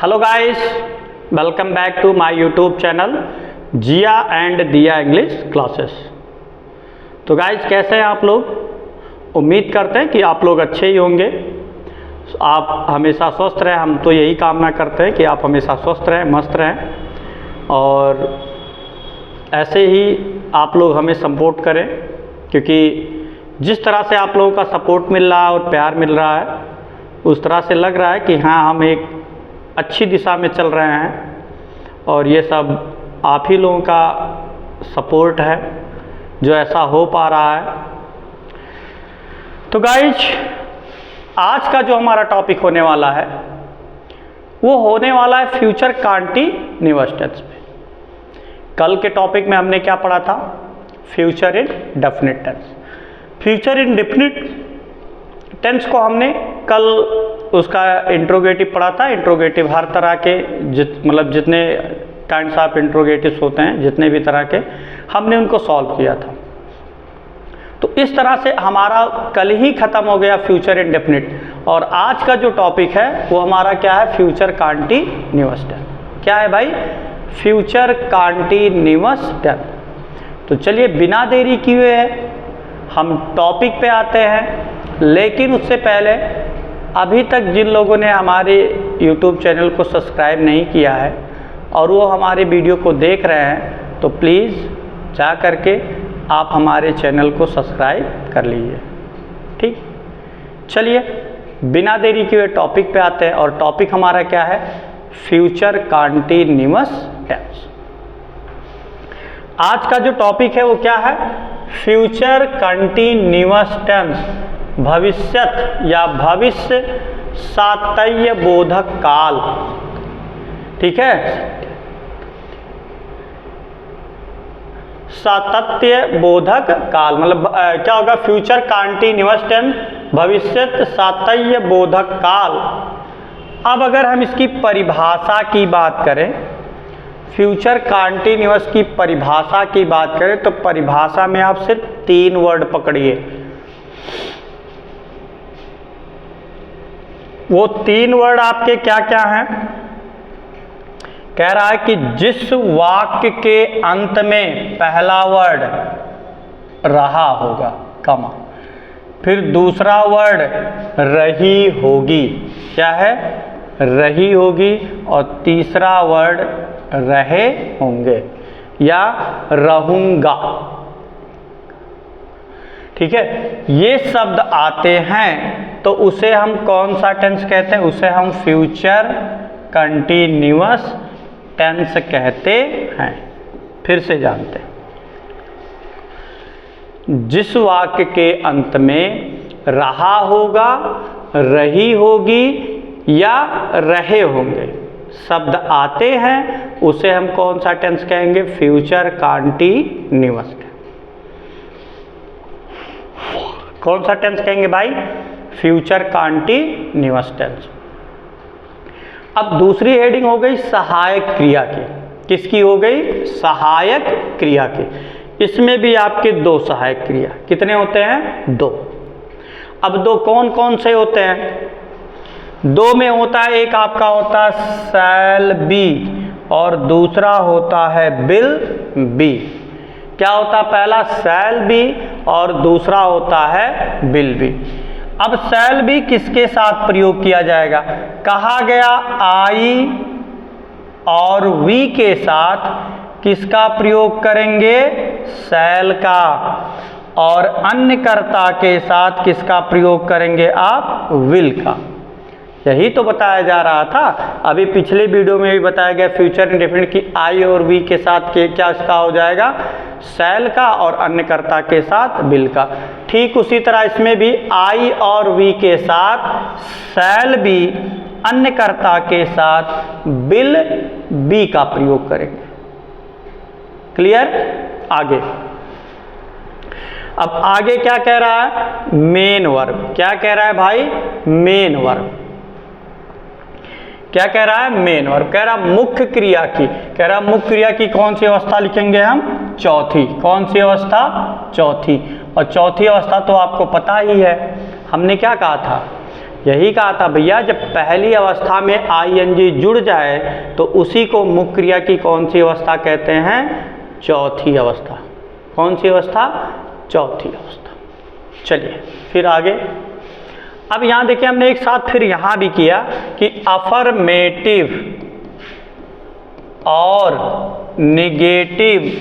Hello guys, welcome back to my YouTube channel Jiya and Diya English classes. तो guys, कैसे हैं आप लोग? उम्मीद करते हैं कि आप लोग अच्छे ही होंगे। आप हमेशा स्वस्थ रहें, हम तो यही कामना करते हैं कि आप हमेशा स्वस्थ रहें, मस्त रहें और ऐसे ही आप लोग हमें सपोर्ट करें, क्योंकि जिस तरह से आप लोगों का सपोर्ट मिल रहा है और प्यार मिल रहा है, उस तरह से लग रहा है कि हाँ, हम एक अच्छी दिशा में चल रहे हैं और ये सब आप ही लोगों का सपोर्ट है जो ऐसा हो पा रहा है। तो गाइज, आज का जो हमारा टॉपिक होने वाला है वो होने वाला है फ्यूचर कंटीन्यूअस टेंस पे। कल के टॉपिक में हमने क्या पढ़ा था? Future indefinite tense. Future indefinite tense को हमने कल उसका इंट्रोगेटिव पढ़ा था। इंट्रोगेटिव हर तरह के जितने काइंड्स ऑफ इंट्रोगेटिव्स होते हैं, जितने भी तरह के, हमने उनको सॉल्व किया था। तो इस तरह से हमारा कल ही ख़त्म हो गया फ्यूचर इंडेफिनिट, और आज का जो टॉपिक है वो हमारा क्या है? Future continuous tense. क्या है भाई? Future continuous tense. तो चलिए बिना देरी किए हम टॉपिक पे आते हैं। लेकिन उससे पहले अभी तक जिन लोगों ने हमारे YouTube चैनल को सब्सक्राइब नहीं किया है और वो हमारे वीडियो को देख रहे हैं, तो प्लीज़ जा करके आप हमारे चैनल को सब्सक्राइब कर लीजिए। ठीक, चलिए बिना देरी किए टॉपिक पे आते हैं। और टॉपिक हमारा क्या है? Future continuous tense. आज का जो टॉपिक है वो क्या है? फ्यूचर कंटीन्यूअस टेंस, भविष्यत या भविष्य सातत्य बोधक काल। ठीक है, सातत्य बोधक काल मतलब क्या होगा? फ्यूचर कंटीन्यूअस टेंस, भविष्यत सातत्य बोधक काल। अब अगर हम इसकी परिभाषा की बात करें, फ्यूचर कंटीन्यूअस की परिभाषा की बात करें, तो परिभाषा में आप सिर्फ 3 वर्ड पकड़िए। वो 3 वर्ड आपके क्या क्या हैं? कह रहा है कि जिस वाक्य के अंत में पहला वर्ड रहा होगा, कमा, फिर दूसरा वर्ड रही होगी, क्या है? रही होगी, और तीसरा वर्ड रहे होंगे या रहूंगा। ठीक है, ये शब्द आते हैं तो उसे हम कौन सा टेंस कहते हैं? उसे हम फ्यूचर कंटीन्यूअस टेंस कहते हैं। फिर से जानते हैं, जिस वाक्य के अंत में रहा होगा, रही होगी या रहे होंगे शब्द आते हैं, उसे हम कौन सा टेंस कहेंगे? Future continuous. कौन सा टेंस कहेंगे भाई? Future continuous tense. अब दूसरी हेडिंग हो गई सहायक क्रिया की। किसकी हो गई? सहायक क्रिया की। इसमें भी आपके 2 सहायक क्रिया। कितने होते हैं? 2। अब 2 कौन कौन से होते हैं? 2 में होता है, एक आपका होता है शैल बी और दूसरा होता है विल बी। क्या होता है? पहला शैल बी और दूसरा होता है विल बी। अब शैल बी किसके साथ प्रयोग किया जाएगा? कहा गया आई और वी के साथ किसका प्रयोग करेंगे? शैल का। और अन्य कर्ता के साथ किसका प्रयोग करेंगे आप? विल का। यही तो बताया जा रहा था। अभी पिछले वीडियो में भी बताया गया फ्यूचर इंडेफिनिट की आई और वी के साथ क्या इसका हो जाएगा? शैल का, और अन्य कर्ता के साथ विल का। ठीक उसी तरह इसमें भी आई और वी के साथ शैल बी, अन्य कर्ता के साथ विल बी का प्रयोग करेंगे। क्लियर? आगे, अब आगे क्या कह रहा है? Main verb. क्या कह रहा है भाई? Main verb. क्या कह रहा है? Main verb. कह रहा मुख्य क्रिया की। कह रहा मुख्य क्रिया की कौन सी अवस्था लिखेंगे हम? चौथी। कौन सी अवस्था? चौथी। और चौथी अवस्था तो आपको पता ही है, हमने क्या कहा था यही कहा था भैया, जब पहली अवस्था में आईएनजी जुड़ जाए तो उसी को मुख्य क्रिया की कौन सी अवस्था कहते हैं? चौथी अवस्था। कौन सी अवस्था? चौथी अवस्था। चलिए फिर आगे। अब यहाँ देखिए हमने एक साथ फिर यहाँ भी किया कि अफर्मेटिव और निगेटिव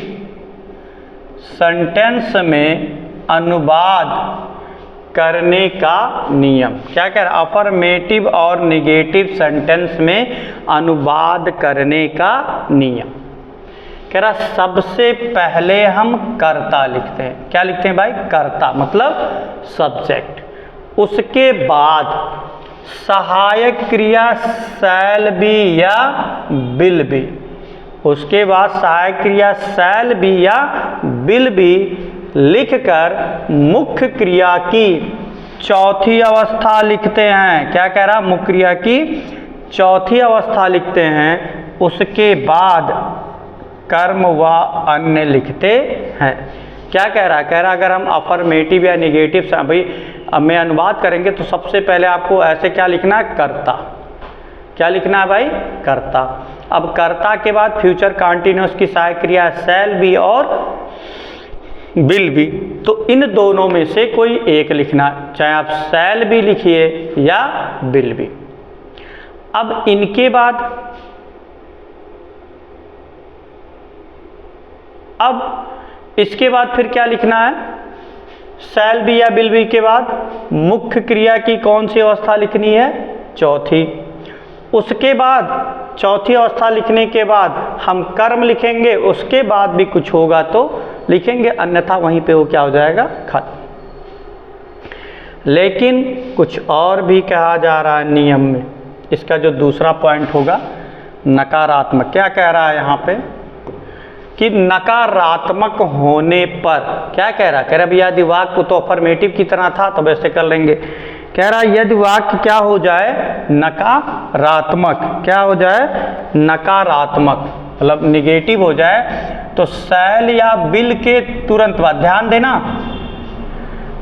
सेंटेंस में अनुवाद करने का नियम। क्या कह रहा है? अफर्मेटिव और निगेटिव सेंटेंस में अनुवाद करने का नियम। कह रहा सबसे पहले हम कर्ता लिखते हैं। क्या लिखते हैं भाई? कर्ता मतलब सब्जेक्ट। उसके बाद सहायक क्रिया शैल बी या विल बी। उसके बाद सहायक क्रिया शैल बी या विल बी लिखकर मुख्य क्रिया की चौथी अवस्था लिखते हैं। क्या कह रहा? मुख्य क्रिया की चौथी अवस्था लिखते हैं। उसके बाद कर्म व अन्य लिखते हैं। क्या कह रहा है? कह रहा अगर हम अफर्मेटिव या निगेटिव से भाई में अनुवाद करेंगे तो सबसे पहले आपको ऐसे क्या लिखना है? कर्ता। क्या लिखना है भाई? कर्ता। अब कर्ता के बाद फ्यूचर कंटीन्यूअस की सहायक क्रिया शैल बी और विल बी। तो इन दोनों में से कोई एक लिखना, चाहे आप शैल बी लिखिए या विल बी। अब इनके बाद इसके बाद फिर क्या लिखना है? शैल बी या विल बी के बाद मुख्य क्रिया की कौन सी अवस्था लिखनी है? चौथी। उसके बाद चौथी अवस्था लिखने के बाद हम कर्म लिखेंगे। उसके बाद भी कुछ होगा तो लिखेंगे, अन्यथा वहीं पे वो क्या हो जाएगा? खत्म। लेकिन कुछ और भी कहा जा रहा है नियम में। इसका जो दूसरा पॉइंट होगा नकारात्मक। क्या कह रहा है यहाँ पे? कि नकारात्मक होने पर क्या कह रहा? कह रहा भैया यदि वाक्य तो अफर्मेटिव की तरह था तो वैसे कर लेंगे। कह रहा यदि वाक्य क्या हो जाए? नकारात्मक। क्या हो जाए? नकारात्मक मतलब निगेटिव हो जाए तो शैल या विल के तुरंत बाद, ध्यान देना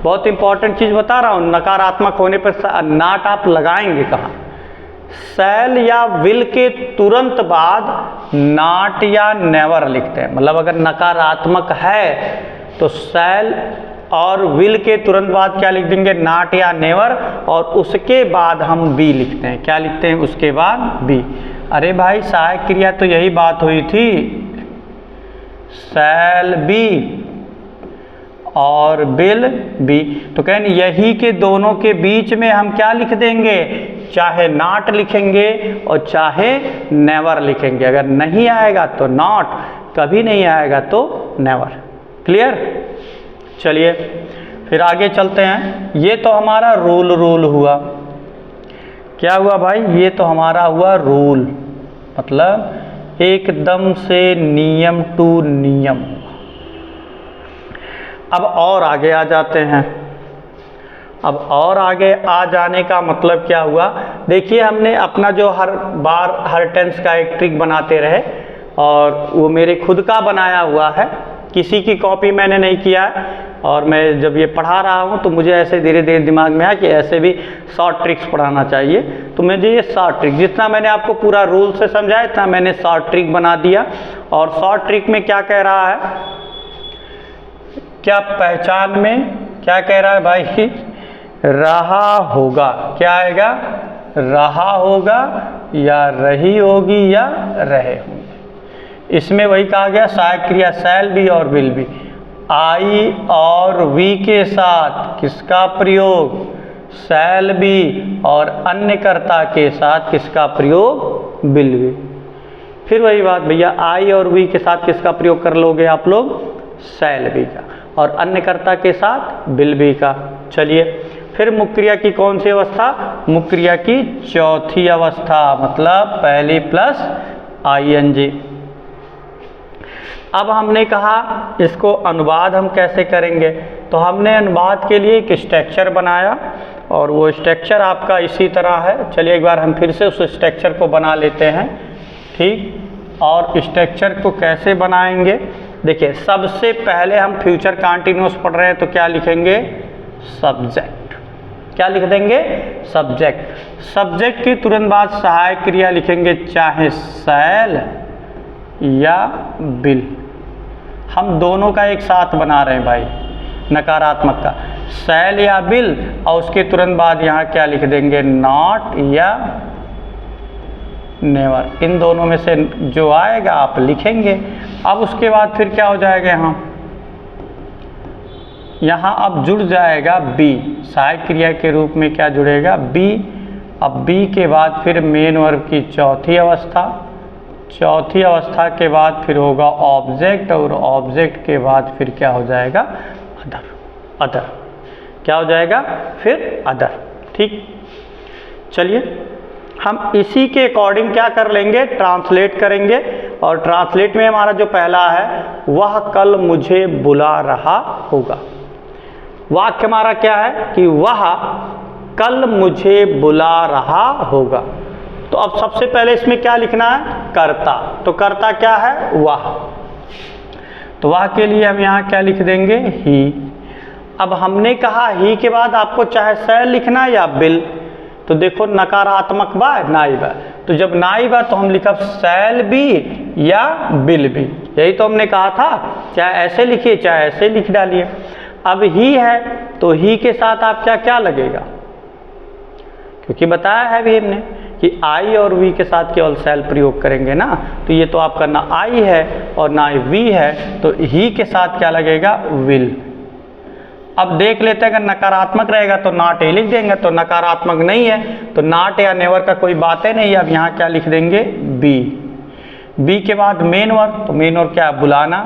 बहुत इंपॉर्टेंट चीज बता रहा हूँ, नकारात्मक होने पर नाट आप लगाएंगे कहाँ? शैल या विल के तुरंत बाद नॉट या नेवर लिखते हैं। मतलब अगर नकारात्मक है तो शैल और विल के तुरंत बाद क्या लिख देंगे? नॉट या नेवर। और उसके बाद हम बी लिखते हैं। क्या लिखते हैं? उसके बाद बी। अरे भाई सहायक क्रिया तो यही बात हुई थी, शैल बी और विल बी। तो कहने यही के दोनों के बीच में हम क्या लिख देंगे? चाहे नॉट लिखेंगे और चाहे नेवर लिखेंगे। अगर नहीं आएगा तो नॉट, कभी नहीं आएगा तो नेवर। क्लियर? चलिए फिर आगे चलते हैं। ये तो हमारा रूल हुआ। क्या हुआ भाई? ये तो हमारा हुआ रूल, मतलब एकदम से नियम टू नियम। अब और आगे आ जाते हैं। अब और आगे आ जाने का मतलब क्या हुआ? देखिए हमने अपना जो हर बार हर टेंस का एक ट्रिक बनाते रहे और वो मेरे खुद का बनाया हुआ है, किसी की कॉपी मैंने नहीं किया है। और मैं जब ये पढ़ा रहा हूँ तो मुझे ऐसे धीरे धीरे दिमाग में आया कि ऐसे भी शॉर्ट ट्रिक्स पढ़ाना चाहिए। तो मुझे ये शॉर्ट ट्रिक, जितना मैंने आपको पूरा रूल से समझाया इतना मैंने शॉर्ट ट्रिक बना दिया। और शॉर्ट ट्रिक में क्या कह रहा है? क्या पहचान में क्या कह रहा है भाई? रहा होगा। क्या आएगा? रहा होगा या रही होगी या रहे होंगे। इसमें वही कहा गया सहायक क्रिया शैल बी और विल बी। आई और वी के साथ किसका प्रयोग? Shall be. और अन्य कर्ता के साथ किसका प्रयोग? Will be. फिर वही बात भैया, आई और वी के साथ किसका प्रयोग कर लोगे आप लोग? शैल बी का। और अन्य कर्ता के साथ विल बी का। चलिए फिर मुख्य क्रिया की कौन सी अवस्था? मुख्य क्रिया की चौथी अवस्था, मतलब पहली प्लस आईएनजी। अब हमने कहा इसको अनुवाद हम कैसे करेंगे, तो हमने अनुवाद के लिए एक स्ट्रक्चर बनाया और वो स्ट्रक्चर आपका इसी तरह है। चलिए एक बार हम फिर से उस स्ट्रक्चर को बना लेते हैं, ठीक। और स्ट्रक्चर को कैसे बनाएंगे? देखिए सबसे पहले हम फ्यूचर कंटीन्यूअस पढ़ रहे हैं तो क्या लिखेंगे? सब्जेक्ट। क्या लिख देंगे? सब्जेक्ट। सब्जेक्ट के तुरंत बाद सहायक क्रिया लिखेंगे, चाहे शैल या बिल। हम दोनों का एक साथ बना रहे हैं भाई, नकारात्मक का, शैल या बिल, और उसके तुरंत बाद यहाँ क्या लिख देंगे? नॉट या नेवर। इन दोनों में से जो आएगा आप लिखेंगे। अब उसके बाद फिर क्या हो जाएगा? यहाँ अब जुड़ जाएगा बी, सहायक क्रिया के रूप में क्या जुड़ेगा? बी। अब बी के बाद फिर मेन वर्ब की चौथी अवस्था, चौथी अवस्था के बाद फिर होगा ऑब्जेक्ट, और ऑब्जेक्ट के बाद फिर क्या हो जाएगा? अदर। अदर क्या हो जाएगा? फिर अदर। ठीक, चलिए हम इसी के अकॉर्डिंग क्या कर लेंगे? ट्रांसलेट करेंगे। और ट्रांसलेट में हमारा जो पहला है, वह कल मुझे बुला रहा होगा। वाक्य हमारा क्या है कि वह कल मुझे बुला रहा होगा। तो अब सबसे पहले इसमें क्या लिखना है? कर्ता। तो कर्ता क्या है? वह। तो वह के लिए हम यहाँ क्या लिख देंगे? ही। अब हमने कहा ही के बाद आपको चाहे शैल लिखना या बिल। तो देखो नकारात्मक बा, नाई बा, तो जब नाई बा तो हम लिखब शैल भी या बिल भी। यही तो हमने कहा था, चाहे ऐसे लिखिए चाहे ऐसे लिख डालिए। अब ही है तो ही के साथ आप क्या क्या लगेगा? क्योंकि बताया है भी हमने कि आई और वी के साथ केवल शैल प्रयोग करेंगे ना। तो ये तो आपका ना आई है और ना वी है, तो ही के साथ क्या लगेगा? विल। अब देख लेते हैं, अगर नकारात्मक रहेगा तो नॉट ए लिख देंगे, तो नकारात्मक नहीं है तो नॉट या नेवर का कोई बात ही नहीं। अब यहाँ क्या लिख देंगे? बी। बी के बाद मेन वर्ब, तो मेन वर्ब क्या है? बुलाना,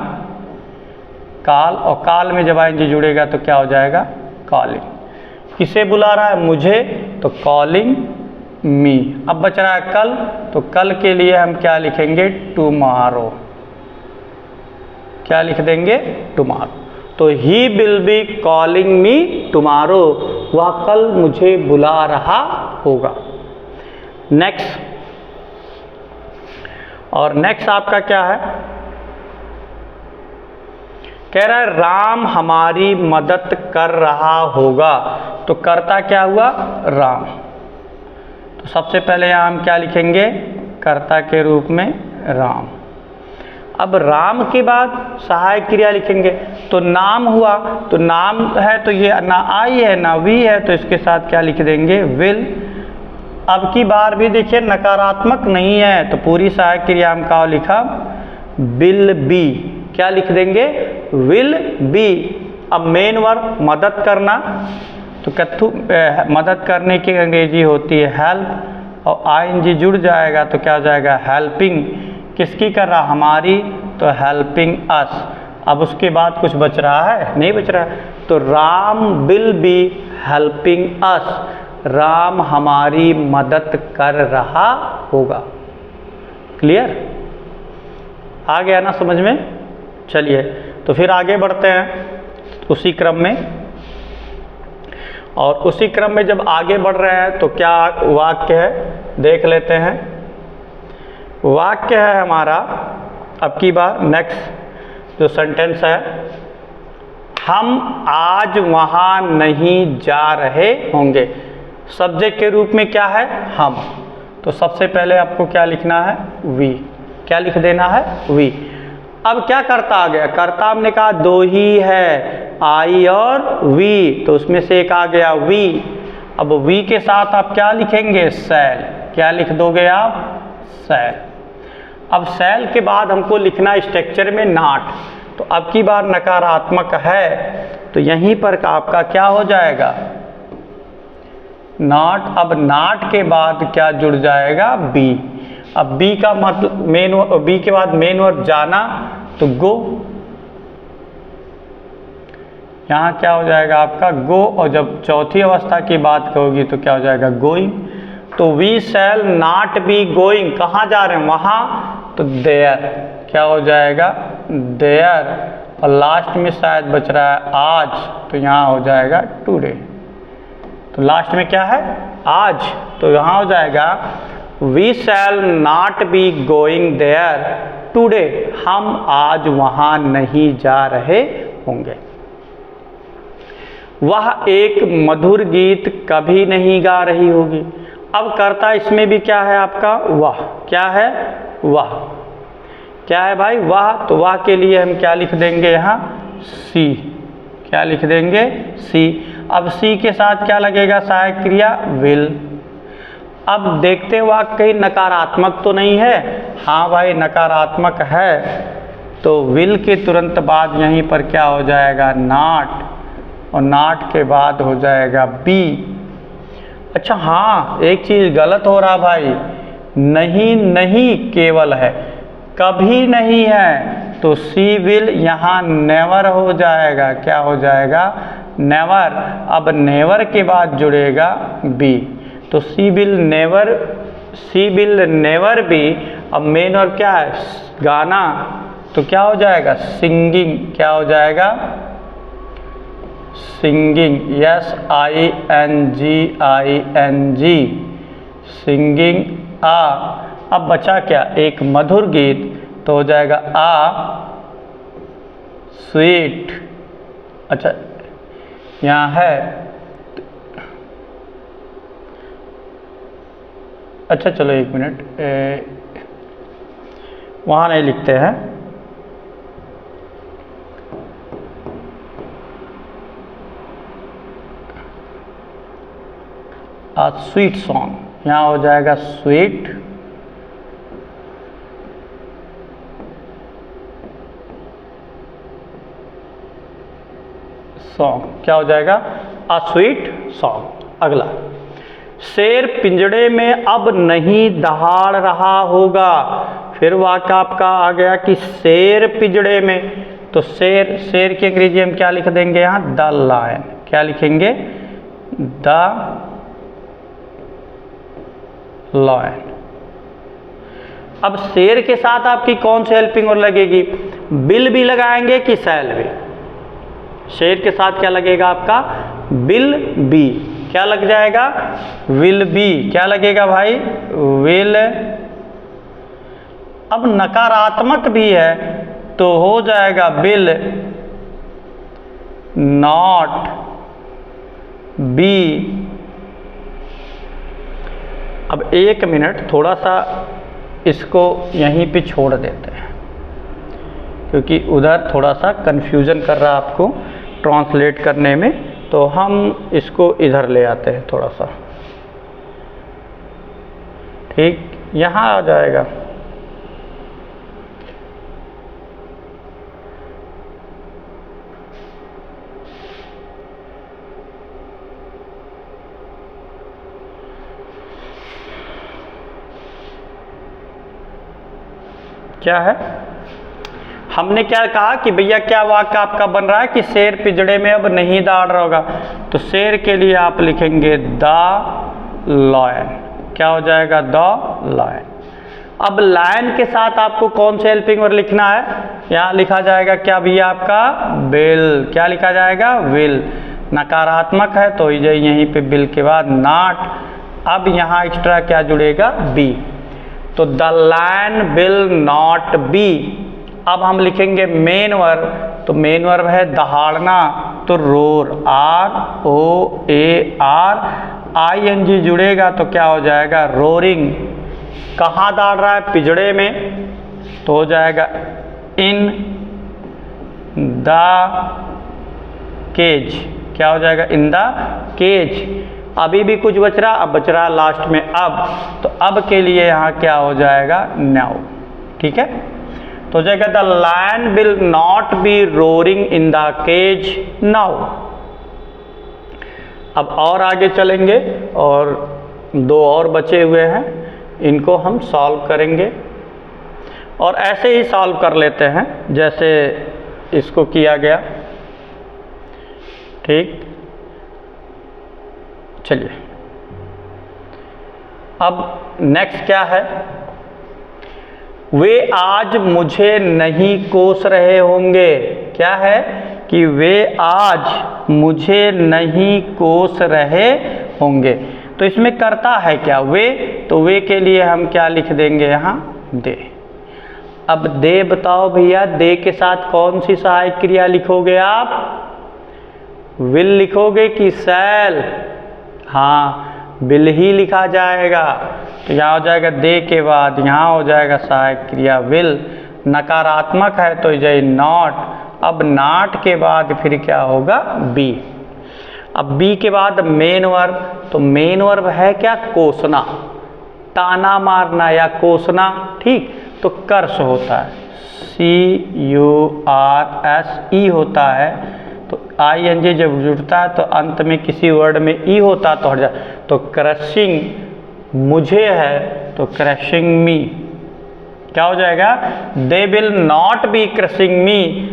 कॉल, और कॉल में जब आईएनजी जुड़ेगा तो क्या हो जाएगा? कॉलिंग। किसे बुला रहा है? मुझे, तो कॉलिंग मी। अब बच रहा है कल, तो कल के लिए हम क्या लिखेंगे? टुमारो। क्या लिख देंगे? टुमारो। तो he will be calling me tomorrow, वह कल मुझे बुला रहा होगा। नेक्स्ट, और नेक्स्ट आपका क्या है? कह रहा है राम हमारी मदद कर रहा होगा। तो कर्ता क्या हुआ? राम। तो सबसे पहले यहाँ हम क्या लिखेंगे? कर्ता के रूप में राम। अब राम के बाद सहायक क्रिया लिखेंगे, तो नाम हुआ, तो नाम है तो ये ना आई है ना वी है, तो इसके साथ क्या लिख देंगे? विल। अब की बार भी देखिए नकारात्मक नहीं है, तो पूरी सहायक क्रिया हम क्या लिखा? Will be. क्या लिख देंगे? Will be. अब मेन वर्ब मदद करना, तो कथु मदद करने की अंग्रेजी होती है हेल्प, और आईएनजी जुड़ जाएगा तो क्या हो जाएगा? हेल्पिंग। किसकी कर रहा? हमारी, तो हेल्पिंग अस। अब उसके बाद कुछ बच रहा है? नहीं बच रहा है, तो Ram will be helping us, Ram हमारी मदद कर रहा होगा। क्लियर? आ गया ना समझ में? चलिए तो फिर आगे बढ़ते हैं उसी क्रम में। और उसी क्रम में जब आगे बढ़ रहे हैं तो क्या वाक्य है देख लेते हैं। वाक्य है हमारा अब की बार नेक्स्ट जो सेंटेंस है, हम आज वहाँ नहीं जा रहे होंगे। सब्जेक्ट के रूप में क्या है? हम। तो सबसे पहले आपको क्या लिखना है? वी। क्या लिख देना है? वी। अब क्या करता आ गया? कर्ता हमने कहा दो ही है, आई और वी, तो उसमें से एक आ गया वी। अब वी के साथ आप क्या लिखेंगे? शैल। क्या लिख दोगे आप? शैल। अब शैल के बाद हमको लिखना स्ट्रक्चर में नॉट। तो अब की बार नकारात्मक है तो यहीं पर आपका क्या हो जाएगा? नॉट। अब नॉट के बाद क्या जुड़ जाएगा? बी। अब बी का मतलब मेन, बी के बाद मेन वर्ब जाना, तो गो। यहाँ क्या हो जाएगा आपका? गो। और जब चौथी अवस्था की बात होगी तो क्या हो जाएगा? गोइंग। तो we shall not be going. कहाँ जा रहे हैं? वहाँ, तो देयर। क्या हो जाएगा? देयर। और लास्ट में शायद बच रहा है आज, तो यहाँ हो जाएगा टुडे। तो लास्ट में क्या है? आज, तो यहाँ हो जाएगा we shall not be going there today. हम आज वहाँ नहीं जा रहे होंगे। वह एक मधुर गीत कभी नहीं गा रही होगी। अब कर्ता इसमें भी क्या है आपका वह, क्या है वह, क्या है भाई वह, तो वह के लिए हम क्या लिख देंगे यहाँ सी, क्या लिख देंगे सी। अब सी के साथ क्या लगेगा सहायक क्रिया विल। अब देखते हुआ कहीं नकारात्मक तो नहीं है, हाँ भाई नकारात्मक है, तो विल के तुरंत बाद यहीं पर क्या हो जाएगा नॉट, और नॉट के बाद हो जाएगा बी। अच्छा हाँ एक चीज़ गलत हो रहा भाई, नहीं नहीं केवल है, कभी नहीं है, तो सी विल यहाँ नेवर हो जाएगा, क्या हो जाएगा नेवर। अब नेवर के बाद जुड़ेगा बी, तो सी विल नेवर बी। अब मेन और क्या है गाना, तो क्या हो जाएगा सिंगिंग, क्या हो जाएगा सिंगिंग, SINGING सिंगिंग आ। अब बचा क्या एक मधुर गीत, तो हो जाएगा स्वीट। अच्छा यहाँ है, अच्छा चलो एक मिनट, वहाँ नहीं लिखते हैं, स्वीट सॉन्ग, यहाँ हो जाएगा स्वीट सॉन्ग, क्या हो जाएगा स्वीट सॉन्ग। अगला, शेर पिंजड़े में अब नहीं दहाड़ रहा होगा। फिर वाक्य आपका आ गया कि शेर पिंजड़े में, तो शेर, शेर की अंग्रेजी हम क्या लिख देंगे यहाँ द लायन, क्या लिखेंगे द लायन। अब शेर के साथ आपकी कौन सी हेल्पिंग वर्ब लगेगी, बिल भी लगाएंगे कि शैल भी। शेर के साथ क्या लगेगा आपका विल बी, क्या लग जाएगा विल बी, क्या लगेगा भाई विल। अब नकारात्मक भी है तो हो जाएगा विल नॉट बी। अब एक मिनट थोड़ा सा इसको यहीं पे छोड़ देते हैं, क्योंकि उधर थोड़ा सा कंफ्यूजन कर रहा है आपको ट्रांसलेट करने में, तो हम इसको इधर ले आते हैं थोड़ा सा, ठीक यहाँ आ जाएगा। क्या है, हमने क्या कहा कि भैया क्या वाक्य आपका बन रहा है कि शेर पिंजड़े में अब नहीं दहाड़ रहा होगा, तो शेर के लिए आप लिखेंगे द लायन, क्या हो जाएगा द लायन। अब लायन के साथ आपको कौन से हेल्पिंग वर्ब लिखना है, यहाँ लिखा जाएगा क्या भैया आपका बिल, क्या लिखा जाएगा विल। नकारात्मक है तो यहीं पे बिल के बाद नॉट। अब यहाँ एक्स्ट्रा क्या जुड़ेगा बी, तो the lion will not be. अब हम लिखेंगे मेन वर्ब, तो मेन वर्ब है दहाड़ना, तो रोर ROAR, ING जुड़ेगा तो क्या हो जाएगा रोरिंग। कहाँ दहाड़ रहा है पिंजड़े में, तो हो जाएगा इन द केज, क्या हो जाएगा इन द केज। अभी भी कुछ बच रहा, अब बच रहा लास्ट में अब, तो अब के लिए यहाँ क्या हो जाएगा नाउ, ठीक है। तो हो जाएगा the lion will not be roaring in the cage now. अब और आगे चलेंगे और दो और बचे हुए हैं, इनको हम सॉल्व करेंगे और ऐसे ही सॉल्व कर लेते हैं जैसे इसको किया गया, ठीक। चलिए अब नेक्स्ट क्या है, वे आज मुझे नहीं कोस रहे होंगे। क्या है कि वे आज मुझे नहीं कोस रहे होंगे, तो इसमें करता है क्या वे, तो वे के लिए हम क्या लिख देंगे यहाँ दे। अब दे बताओ भैया, दे के साथ कौन सी सहायक क्रिया लिखोगे आप, विल लिखोगे कि शैल? हाँ, विल ही लिखा जाएगा। तो यहाँ हो जाएगा दे के बाद यहाँ हो जाएगा सहायक क्रिया विल। नकारात्मक है तो ये नॉट। अब नॉट के बाद फिर क्या होगा? बी। अब बी के बाद मेन वर्ब, तो मेन वर्ब है क्या? कोसना, ताना मारना या कोसना, ठीक। तो कर्ष होता है, CURSE होता है। तो ING जब जुड़ता है तो अंत में किसी वर्ड में ई होता तो हट जाए। तो क्रशिंग मुझे है तो क्रशिंग मी। क्या हो जाएगा? They will not be crushing me.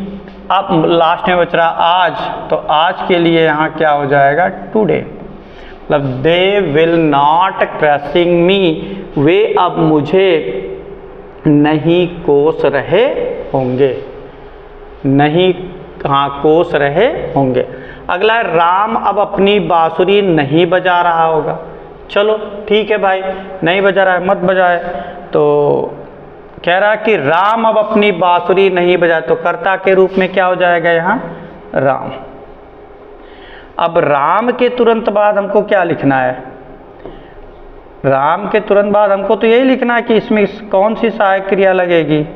अब लास्ट में बच रहा आज, तो आज के लिए यहाँ क्या हो जाएगा? टुडे। मतलब दे विल नॉट क्रशिंग मी, वे अब मुझे नहीं कोस रहे होंगे, नहीं कहाँ कोस रहे होंगे। अगला है राम अब अपनी बांसुरी नहीं बजा रहा होगा। चलो ठीक है भाई, नहीं बजा रहा है मत बजाए। तो कह रहा कि राम अब अपनी बांसुरी नहीं बजाए, तो कर्ता के रूप में क्या हो जाएगा यहाँ? राम। अब राम के तुरंत बाद हमको क्या लिखना है? राम के तुरंत बाद हमको तो यही लिखना है कि इसमें कौन सी सहायक क्रिया लगेगी।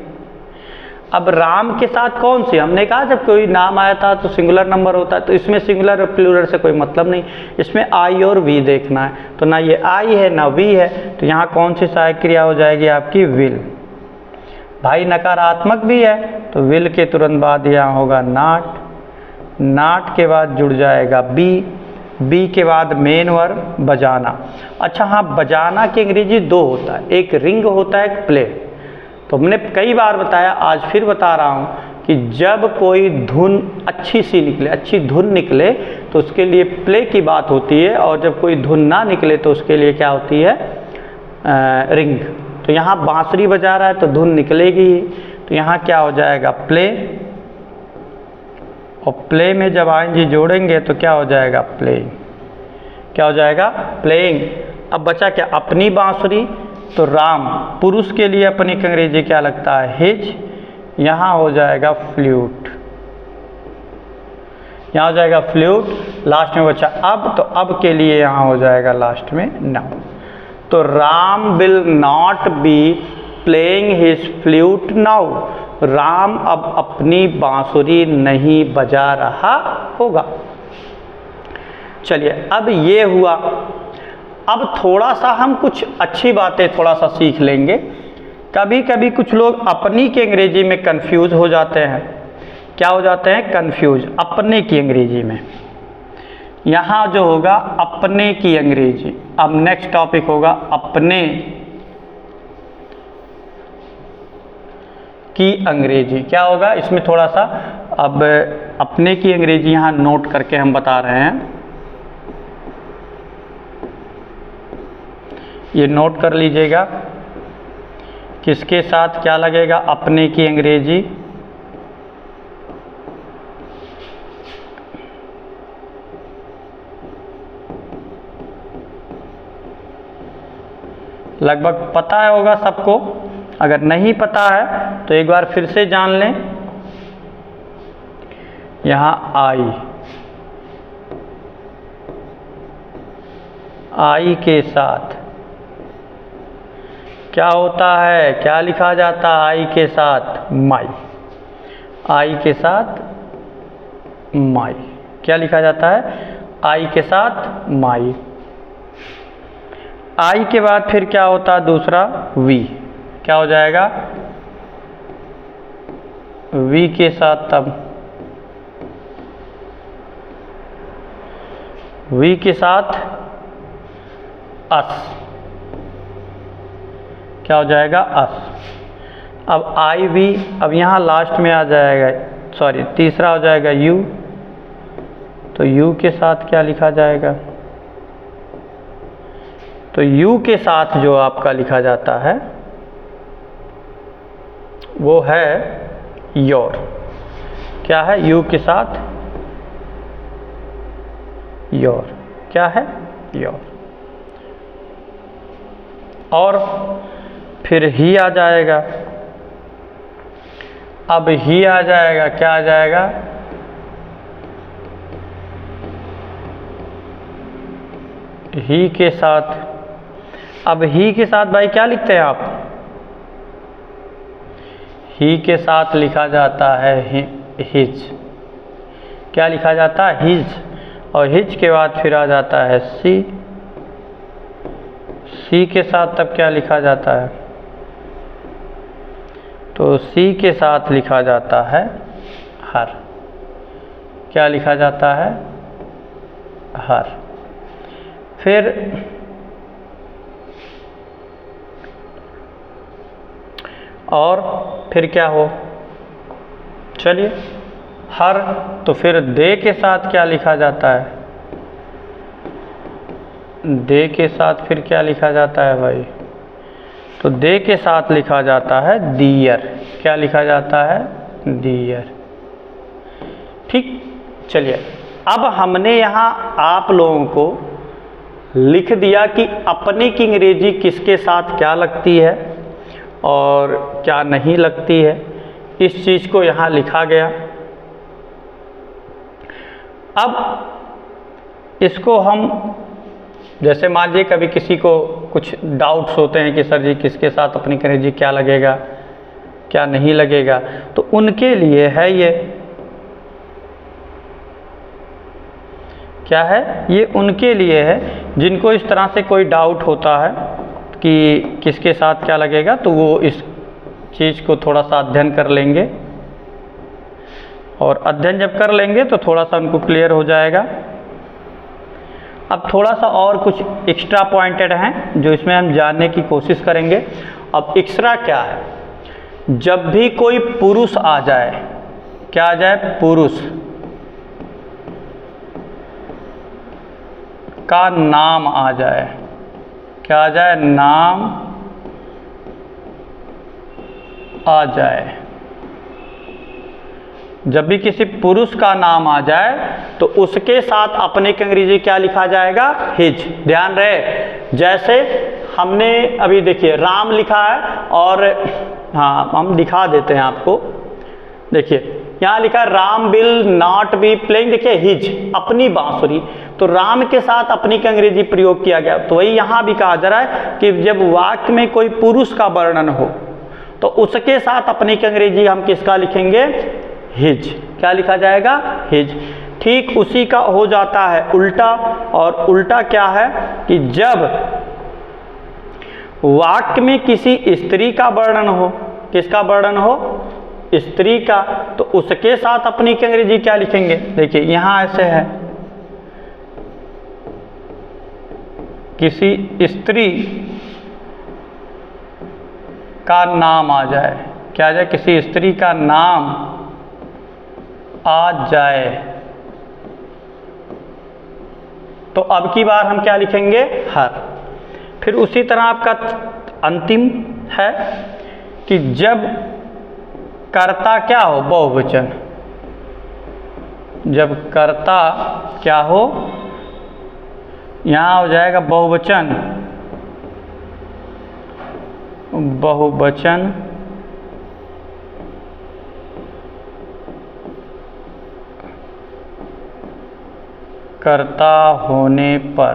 अब राम के साथ कौन सी? हमने कहा जब कोई नाम आया था तो सिंगुलर नंबर होता है, तो इसमें सिंगुलर और प्लूरल से कोई मतलब नहीं, इसमें आई और वी देखना है। तो ना ये आई है ना वी है, तो यहाँ कौन सी सहायक क्रिया हो जाएगी आपकी? विल। भाई नकारात्मक भी है तो विल के तुरंत बाद यहाँ होगा नॉट, नॉट के बाद जुड़ जाएगा बी, बी के बाद मेन वर्ब बजाना। अच्छा हाँ, बजाना की अंग्रेजी दो होता है, एक रिंग होता है, एक प्ले। तो हमने कई बार बताया, आज फिर बता रहा हूँ कि जब कोई धुन अच्छी सी निकले, अच्छी धुन निकले तो उसके लिए प्ले की बात होती है, और जब कोई धुन ना निकले तो उसके लिए क्या होती है? रिंग। तो यहाँ बांसुरी बजा रहा है तो धुन निकलेगी ही, तो यहाँ क्या हो जाएगा? प्ले। और प्ले में जब आएंगे जोड़ेंगे तो क्या हो जाएगा? प्लेइंग। क्या हो जाएगा? प्लेइंग। अब बचा क्या? अपनी बांसुरी। तो राम पुरुष के लिए अपनी अंग्रेजी क्या लगता है? हिज। यहाँ हो जाएगा फ्लूट, यहाँ हो जाएगा फ्लूट। लास्ट में बचा अब, तो अब के लिए यहाँ हो जाएगा लास्ट में नाउ। तो Ram will not be playing his flute now. Ram अब अपनी बांसुरी नहीं बजा रहा होगा। चलिए अब ये हुआ। अब थोड़ा सा हम कुछ अच्छी बातें थोड़ा सा सीख लेंगे। कभी कभी कुछ लोग अपनी की अंग्रेजी में कंफ्यूज हो जाते हैं। क्या हो जाते हैं? कंफ्यूज अपने की अंग्रेजी में। यहाँ जो होगा अपने की अंग्रेजी। अब नेक्स्ट टॉपिक होगा अपने की अंग्रेजी। क्या होगा इसमें? थोड़ा सा अब अपने की अंग्रेजी यहाँ नोट करके हम बता रहे हैं, ये नोट कर लीजिएगा किसके साथ क्या लगेगा अपने की अंग्रेजी। लगभग पता है होगा सबको, अगर नहीं पता है तो एक बार फिर से जान लें। यहाँ आई के साथ क्या होता है? क्या लिखा जाता है आई के साथ? माई। आई के साथ माई। क्या लिखा जाता है? आई के साथ माई। आई के बाद फिर क्या होता है? दूसरा वी। क्या हो जाएगा? वी के साथ तब वी के साथ अस। क्या हो जाएगा? अस। अब आई वी, अब यहाँ लास्ट में आ जाएगा, सॉरी तीसरा हो जाएगा यू। तो यू के साथ क्या लिखा जाएगा? तो यू के साथ जो आपका लिखा जाता है वो है योर। क्या है? यू के साथ योर। क्या है? योर। और फिर ही आ जाएगा। अब ही आ जाएगा, क्या आ जाएगा? ही के साथ, अब ही के साथ भाई क्या लिखते हैं आप? ही के साथ लिखा जाता है हिज। क्या लिखा जाता है? हिज। और हिज के बाद फिर आ जाता है सी। सी के साथ तब क्या लिखा जाता है? तो सी के साथ लिखा जाता है हर। क्या लिखा जाता है? हर। फिर और फिर क्या हो? चलिए हर, तो फिर दे के साथ क्या लिखा जाता है? दे के साथ फिर क्या लिखा जाता है भाई? तो दे के साथ लिखा जाता है दियर। क्या लिखा जाता है? दियर। ठीक, चलिए अब हमने यहाँ आप लोगों को लिख दिया कि अपने की अंग्रेजी किसके साथ क्या लगती है और क्या नहीं लगती है, इस चीज़ को यहाँ लिखा गया। अब इसको हम, जैसे मान लीजिए कभी किसी को कुछ डाउट्स होते हैं कि सर जी किसके साथ अपनी अंग्रेजी क्या लगेगा, क्या नहीं लगेगा, तो उनके लिए है ये। क्या है ये? उनके लिए है जिनको इस तरह से कोई डाउट होता है कि किसके साथ क्या लगेगा, तो वो इस चीज़ को थोड़ा सा अध्ययन कर लेंगे, और अध्ययन जब कर लेंगे तो थोड़ा सा उनको क्लियर हो जाएगा। अब थोड़ा सा और कुछ एक्स्ट्रा पॉइंटेड हैं जो इसमें हम जानने की कोशिश करेंगे। अब एक्स्ट्रा क्या है? जब भी कोई पुरुष आ जाए, क्या आ जाए? पुरुष का नाम आ जाए। क्या आ जाए? नाम आ जाए। जब भी किसी पुरुष का नाम आ जाए तो उसके साथ अपने की अंग्रेजी क्या लिखा जाएगा? हिज। ध्यान रहे, जैसे हमने अभी देखिए राम लिखा है, और हाँ हम दिखा देते हैं आपको। देखिए यहाँ लिखा है Ram will not be playing, देखिए हिज, अपनी बांसुरी। तो राम के साथ अपनी की अंग्रेजी प्रयोग किया गया। तो वही यहाँ भी कहा जा रहा है कि जब वाक्य में कोई पुरुष का वर्णन हो तो उसके साथ अपनी की अंग्रेजी हम किसका लिखेंगे? हिज। क्या लिखा जाएगा? हिज। ठीक उसी का हो जाता है उल्टा। और उल्टा क्या है कि जब वाक्य में किसी स्त्री का वर्णन हो, किसका वर्णन हो? स्त्री का, तो उसके साथ अपनी की अंग्रेजी क्या लिखेंगे? देखिए यहाँ ऐसे है, किसी स्त्री का नाम आ जाए। क्या आ जाए? किसी स्त्री का नाम आ जाए, तो अब की बार हम क्या लिखेंगे? हर। फिर उसी तरह आपका अंतिम है कि जब कर्ता क्या हो? बहुवचन। जब कर्ता क्या हो? यहाँ हो जाएगा बहुवचन। बहुवचन कर्ता होने पर,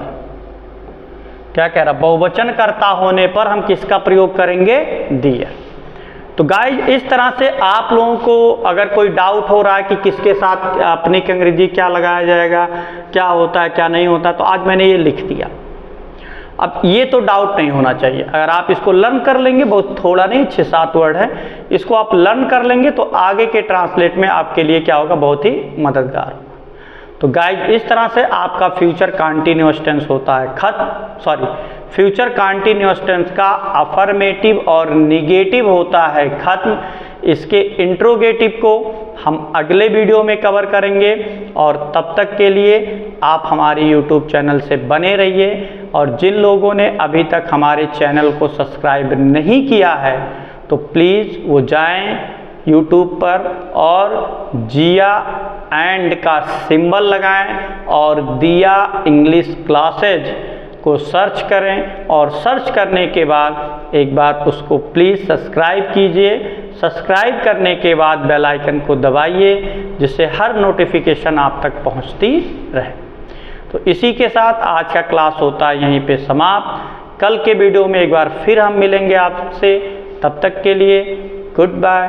क्या कह रहा? बहुवचन कर्ता होने पर हम किसका प्रयोग करेंगे? दियर। तो गाइस इस तरह से आप लोगों को अगर कोई डाउट हो रहा है कि किसके साथ अपनी की अंग्रेजी क्या लगाया जाएगा, क्या होता है क्या नहीं होता, तो आज मैंने ये लिख दिया। अब ये तो डाउट नहीं होना चाहिए। अगर आप इसको लर्न कर लेंगे, बहुत थोड़ा नहीं 6-7 वर्ड है, इसको आप लर्न कर लेंगे तो आगे के ट्रांसलेट में आपके लिए क्या होगा? बहुत ही मददगार होगा। तो गाइस इस तरह से आपका फ्यूचर कंटीन्यूअस टेंस होता है। फ्यूचर कंटीन्यूअस टेंस का अफर्मेटिव और निगेटिव होता है खत्म। इसके इंट्रोगेटिव को हम अगले वीडियो में कवर करेंगे, और तब तक के लिए आप हमारे यूट्यूब चैनल से बने रहिए। और जिन लोगों ने अभी तक हमारे चैनल को सब्सक्राइब नहीं किया है तो प्लीज़ वो जाएं यूट्यूब पर और जिया एंड का सिंबल लगाएं और दिया इंग्लिश क्लासेज को सर्च करें, और सर्च करने के बाद एक बार उसको प्लीज़ सब्सक्राइब कीजिए। सब्सक्राइब करने के बाद बेल आइकन को दबाइए जिससे हर नोटिफिकेशन आप तक पहुंचती रहे। तो इसी के साथ आज का क्लास होता है यहीं पे समाप्त। कल के वीडियो में एक बार फिर हम मिलेंगे आपसे, तब तक के लिए गुड बाय।